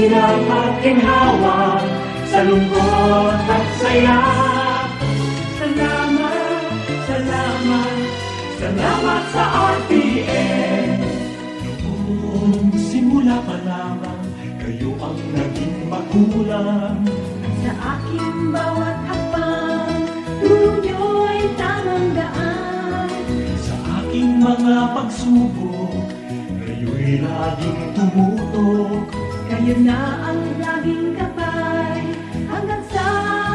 hirap at ginhawa, sa lungkot at saya. Salamat, salamat, salamat sa RTN. Noong simula pa lamang, kayo ang naging magulang. Sa aking bawat hakbang, turo nyo'y tamang daan. Sa aking mga pagsubok, kayo'y laging tumutok. Kayo na ang laging gabay, hanggang sa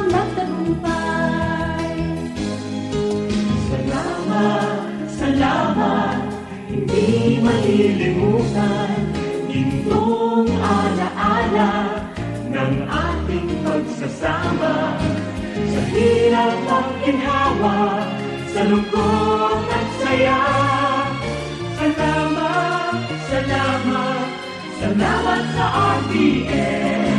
magtagumpay. Salamat, salamat, hindi malilimutan gintong alaala ng ating pagsasama. Sa hirap at ginhawa, sa lungkot at saya. Salamat, salamat, salamat sa RTN.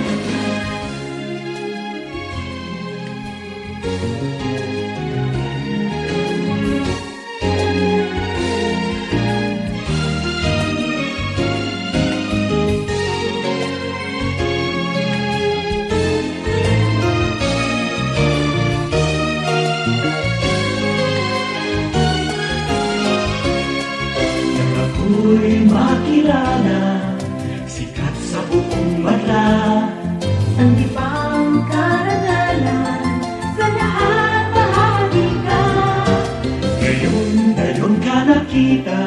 Ako'y makilala, sikat sa buong madla. Ang di pang karangalan, sa lahat bahagi ka. Ngayon ka nakita,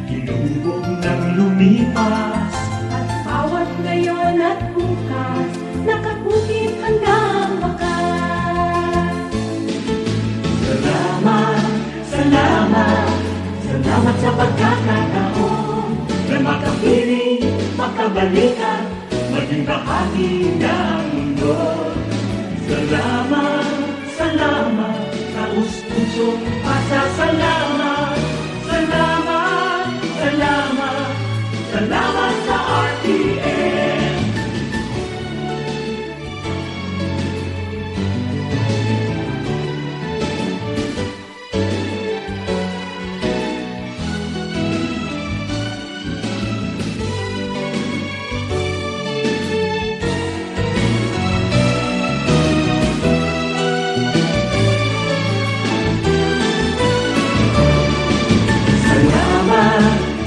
hinubog ng lumipas. At bawat ngayon at bukas, nakabukit hanggang wakas. Salamat, salamat, salamat sa pagkakataon na makapiling, makabalikan, maging bahagi ng mundo. Salamat, salamat, taus-puso, pasasalamat. Salamat, salamat, salamat sa RTN.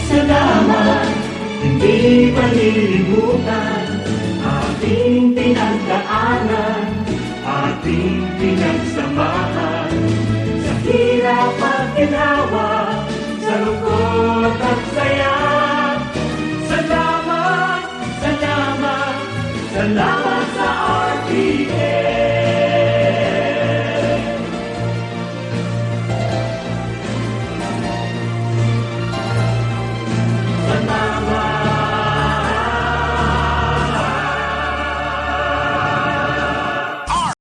Salamat, hindi malilimutan ating pinagdaanan, ating pinagsamahan. Sa hirap at ginawa, sa lungkot at